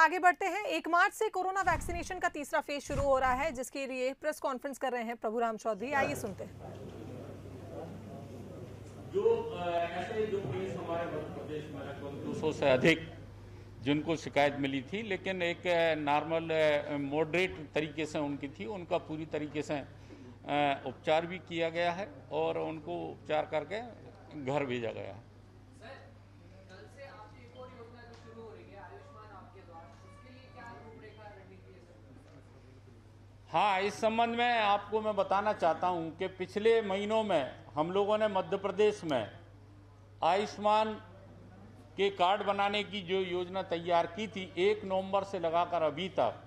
आगे बढ़ते हैं। 1 मार्च से कोरोना वैक्सीनेशन का तीसरा फेज शुरू हो रहा है, जिसके लिए प्रेस कॉन्फ्रेंस कर रहे हैं प्रभुराम चौधरी। आइए सुनते हैं। जो ऐसे जो केस हमारे मध्य प्रदेश में लगभग 200 से अधिक जिनको शिकायत मिली थी, लेकिन एक नॉर्मल मॉडरेट तरीके से उनकी थी, उनका पूरी तरीके से उपचार भी किया गया है और उनको उपचार करके घर भेजा गया है। हाँ, इस संबंध में आपको मैं बताना चाहता हूं कि पिछले महीनों में हम लोगों ने मध्य प्रदेश में आयुष्मान के कार्ड बनाने की जो योजना तैयार की थी, 1 नवंबर से लगाकर अभी तक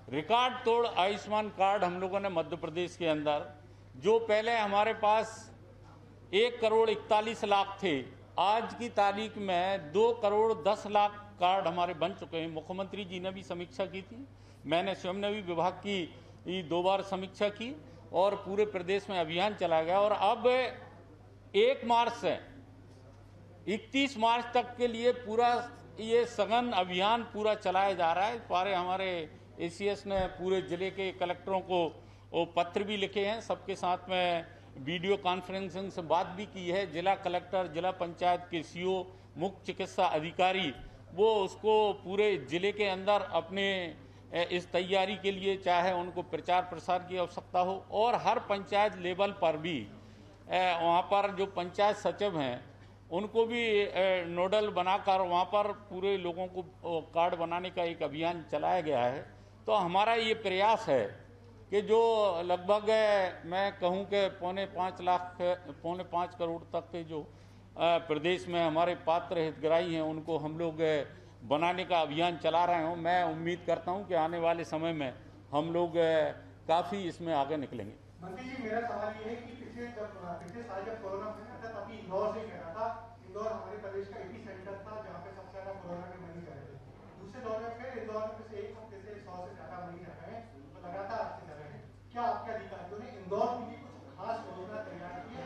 रिकॉर्ड तोड़ आयुष्मान कार्ड हम लोगों ने मध्य प्रदेश के अंदर, जो पहले हमारे पास 1 करोड़ 41 लाख थे, आज की तारीख में 2 करोड़ 10 लाख कार्ड हमारे बन चुके हैं। मुख्यमंत्री जी ने भी समीक्षा की थी, मैंने स्वयं ने भी विभाग की 2 बार समीक्षा की और पूरे प्रदेश में अभियान चलाया गया। और अब 1 मार्च से 31 मार्च तक के लिए पूरा ये सघन अभियान पूरा चलाया जा रहा है। सारे हमारे एसीएस ने पूरे जिले के कलेक्टरों को पत्र भी लिखे हैं, सबके साथ में वीडियो कॉन्फ्रेंसिंग से बात भी की है। जिला कलेक्टर, जिला पंचायत के सीओ, मुख्य चिकित्सा अधिकारी, वो उसको पूरे जिले के अंदर अपने इस तैयारी के लिए, चाहे उनको प्रचार प्रसार की आवश्यकता हो, और हर पंचायत लेवल पर भी वहाँ पर जो पंचायत सचिव हैं उनको भी नोडल बनाकर वहाँ पर पूरे लोगों को कार्ड बनाने का एक अभियान चलाया गया है। तो हमारा ये प्रयास है कि जो लगभग मैं कहूँ कि पौने 5 करोड़ तक के जो प्रदेश में हमारे पात्र हितग्राही हैं उनको हम लोग बनाने का अभियान चला रहे हों। मैं उम्मीद करता हूं कि आने वाले समय में हम लोग काफ़ी इसमें आगे निकलेंगे। मंत्री जी, मेरा सवाल ये है कि पिछले साल जब कोरोना फैला था तभी इंदौर से कहना था, इंदौर हमारे प्रदेश का एपी सेंटर था जहाँ पे सबसे ज़्यादा कोरोना के मरीज आए थे। दूसरे दौर में फिर इंदौर में पिछले 1 हफ्ते से 100 से ज़्यादा मरीज आ रहे हैं, तो लगातार आते जा रहे हैं। क्या आपके अधिकारियों ने इंदौर के लिए कुछ खास योजना तैयार की है?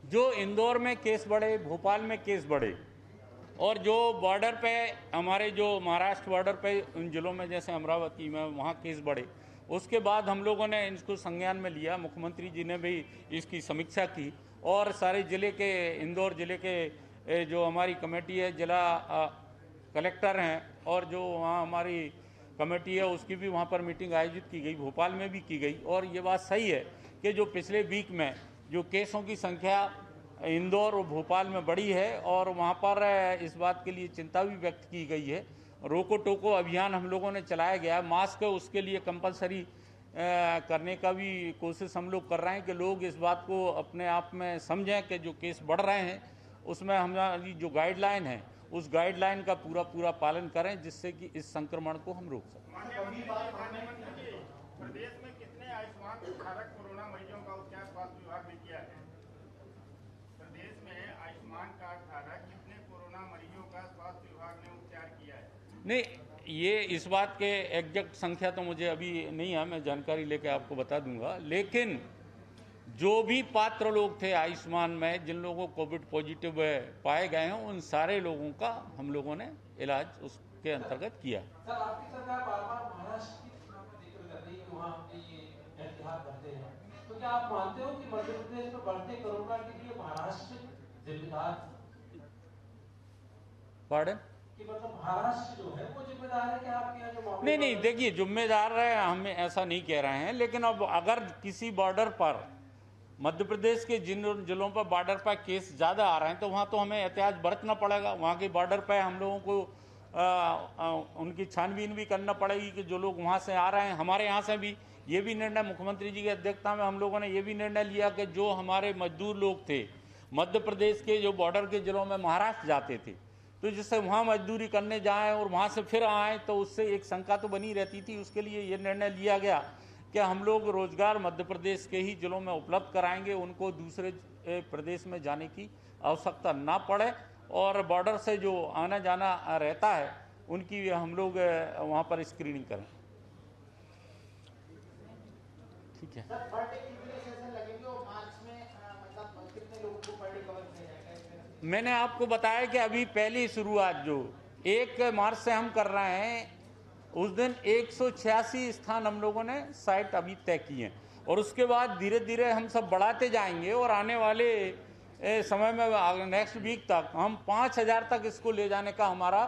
जो इंदौर में केस बढ़े, भोपाल में केस बढ़े, और जो बॉर्डर पे हमारे जो महाराष्ट्र बॉर्डर पे उन जिलों में जैसे अमरावती में वहाँ केस बढ़े, उसके बाद हम लोगों ने इसको संज्ञान में लिया। मुख्यमंत्री जी ने भी इसकी समीक्षा की और सारे जिले के, इंदौर जिले के जो हमारी कमेटी है, जिला कलेक्टर हैं और जो वहाँ हमारी कमेटी है उसकी भी वहाँ पर मीटिंग आयोजित की गई, भोपाल में भी की गई। और ये बात सही है कि जो पिछले वीक में जो केसों की संख्या इंदौर और भोपाल में बढ़ी है और वहाँ पर इस बात के लिए चिंता भी व्यक्त की गई है। रोको टोको अभियान हम लोगों ने चलाया गया। मास्क उसके लिए कंपलसरी करने का भी कोशिश हम लोग कर रहे हैं कि लोग इस बात को अपने आप में समझें कि जो केस बढ़ रहे हैं उसमें हमारी जो गाइडलाइन है उस गाइडलाइन का पूरा पालन करें, जिससे कि इस संक्रमण को हम रोक सकें। प्रदेश में कितने आयुष्मान धारक कोरोना मरीजों का उपचार स्वास्थ्य विभाग ने किया है? प्रदेश में आयुष्मान कार्ड धारक कितने कोरोना मरीजों का स्वास्थ्य विभाग ने उपचार किया है? नहीं, ये इस बात के एग्जैक्ट संख्या तो मुझे अभी नहीं है, मैं जानकारी लेके आपको बता दूंगा। लेकिन जो भी पात्र लोग थे आयुष्मान में, जिन लोगों को कोविड पॉजिटिव पाए गए हैं, उन सारे लोगों का हम लोगों ने इलाज उसके अंतर्गत किया। सर, आपकी सरकार बार-बार महाराष्ट्र की सीमा पर जिक्र कर रही है कि वहाँ पे ये एहतियात बरते हैं, तो क्या आप मानते हो कि मध्य प्रदेश में बढ़ते कोरोना के लिए महाराष्ट्र जिम्मेदार? पार्डन? कि मतलब महाराष्ट्र जो है वो जिम्मेदार है कि आपके यहाँ जो मामले? नहीं, देखिए, जिम्मेदार है हम ऐसा नहीं कह रहे हैं, लेकिन अब अगर किसी बॉर्डर पर, मध्य प्रदेश के जिन जिलों पर बॉर्डर पर केस ज़्यादा आ रहे हैं तो वहाँ तो हमें एहतियात बरतना पड़ेगा। वहाँ के बॉर्डर पर हम लोगों को उनकी छानबीन भी करना पड़ेगी कि जो लोग वहाँ से आ रहे हैं। हमारे यहाँ से भी ये भी निर्णय मुख्यमंत्री जी की अध्यक्षता में हम लोगों ने ये भी निर्णय लिया कि जो हमारे मजदूर लोग थे मध्य प्रदेश के, जो बॉर्डर के जिलों में महाराष्ट्र जाते थे, तो जिससे वहाँ मजदूरी करने जाएं और वहाँ से फिर आएँ तो उससे एक शंका तो बनी रहती थी। उसके लिए ये निर्णय लिया गया कि हम लोग रोजगार मध्य प्रदेश के ही जिलों में उपलब्ध कराएंगे, उनको दूसरे प्रदेश में जाने की आवश्यकता ना पड़े, और बॉर्डर से जो आना जाना रहता है उनकी हम लोग वहाँ पर स्क्रीनिंग करें। ठीक है। मैंने आपको बताया कि अभी पहली शुरुआत जो 1 मार्च से हम कर रहे हैं, उस दिन 186 स्थान हम लोगों ने साइट अभी तय किए हैं और उसके बाद धीरे धीरे हम सब बढ़ाते जाएंगे और आने वाले समय में नेक्स्ट वीक तक हम 5000 तक इसको ले जाने का हमारा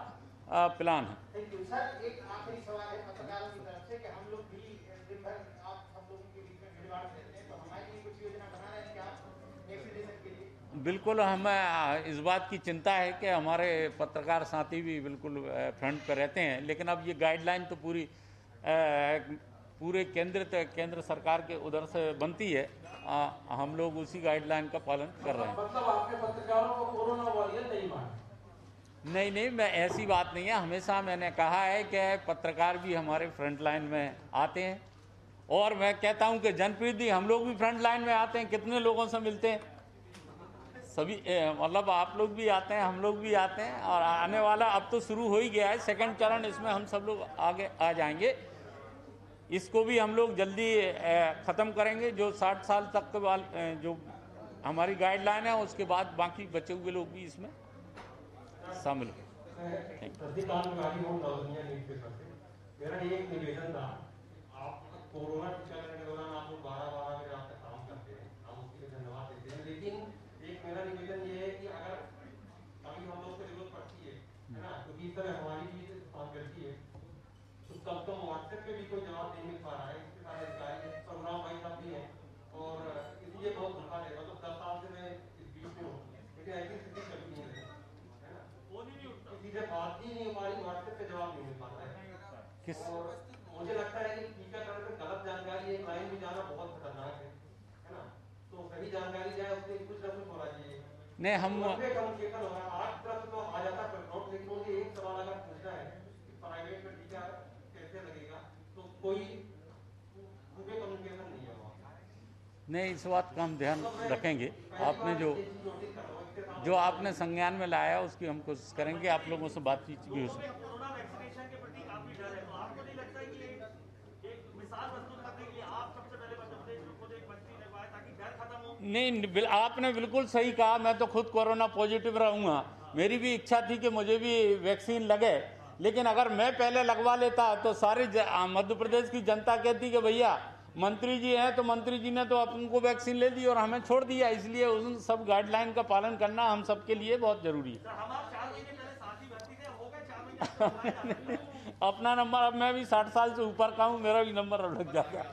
प्लान है। Thank you sir. एक आखिरी सवाल है पत्रकारों की तरफ से कि हम लोग भी दिन भर आप हम लोगों के बीच में भीड़-भाड़ रहते हैं, तो हमारे लिए कुछ योजना बना रहे हैं क्या आप वैक्सीनेशन के लिए? बिल्कुल, हमें इस बात की चिंता है कि हमारे पत्रकार साथी भी बिल्कुल फ्रंट पर रहते हैं, लेकिन अब ये गाइडलाइन तो पूरे केंद्र सरकार के उधर से बनती है। हम लोग उसी गाइडलाइन का पालन कर रहे हैं। मतलब आपके पत्रकारों को कोरोना वॉरियर नहीं माने? नहीं, मैं ऐसी बात नहीं है। हमेशा मैंने कहा है कि पत्रकार भी हमारे फ्रंट लाइन में आते हैं और मैं कहता हूं कि जनप्रतिनिधि हम लोग भी फ्रंट लाइन में आते हैं। कितने लोगों से मिलते हैं, सभी मतलब आप लोग भी आते हैं, हम लोग भी आते हैं और आने वाला अब तो शुरू हो ही गया है सेकंड चरण, इसमें हम सब लोग आगे आ जाएंगे। इसको भी हम लोग जल्दी ख़त्म करेंगे। जो 60 साल तक के जो हमारी गाइडलाइन है उसके बाद बाकी बचे हुए लोग भी इसमें शामिल हो। मेरा एक निवेदन था, आप कोरोना टीकाकरण के दौरान आप लोग 12-12 बजे रात तक काम करते हैं, हम उसके लिए धन्यवाद देते हैं। लेकिन एक मेरा निवेदन ये है कि अगर अभी हम लोग को जरूरत पड़ती है ना, क्योंकि इस तरह हमारी भी काम करती है, तो कम से कम व्हाट्सएप पे भी कोई जवाब नहीं मिल पा रहा है। इसके सारे अधिकारी प्रोग्राम भाई साहब भी हैं और इसलिए बहुत धोखा है। मतलब 10 साल से मैं इस बीच में हूँ, लेकिन ऐसी स्थिति कभी नहीं रही है ना, किसी से बात ही नहीं हो पा रही, व्हाट्सएप पे जवाब नहीं मिल पाता है। और मुझे लगता है कि टीकाकरण में गलत जानकारी एक लाइन में जाना बहुत खतरनाक है ना, तो सही जानकारी जाए उसके कुछ न कुछ होना चाहिए। नहीं, हम कम्युनिकेशन हो रहा है 8 तरफ तो आ जाता है नोट, लेकिन मुझे एक सवाल अगर पूछना है कि प्राइवेट में टीका कैसे लगेगा, तो कोई कम्युनिकेशन नहीं है वहाँ। नहीं, इस बात का हम ध्यान रखेंगे। आपने जो आपने संज्ञान में लाया उसकी हम कोशिश करेंगे, आप लोगों से बातचीत भी हो सके। कोरोना वैक्सीनेशन के प्रति काफी डर है, तो आपको नहीं लगता है कि एक मिसाल प्रस्तुत करने के लिए आप सबसे पहले मध्य प्रदेश में खुद एक मंत्री लगवाए ताकि डर खत्म हो? नहीं, आपने बिल्कुल सही कहा। मैं तो खुद कोरोना पॉजिटिव रहूँगा, मेरी भी इच्छा थी कि मुझे भी वैक्सीन लगे, लेकिन अगर मैं पहले लगवा लेता तो सारी मध्य प्रदेश की जनता कहती कि भैया मंत्री जी हैं, तो मंत्री जी ने तो अपनको वैक्सीन ले दी और हमें छोड़ दिया। इसलिए उन सब गाइडलाइन का पालन करना हम सबके लिए बहुत जरूरी है। हम आप 4 महीने पहले साथी भर्ती थे, हो गए 4 महीने अपना नंबर, अब मैं भी 60 साल से ऊपर का हूँ, मेरा भी नंबर अब लग जाएगा।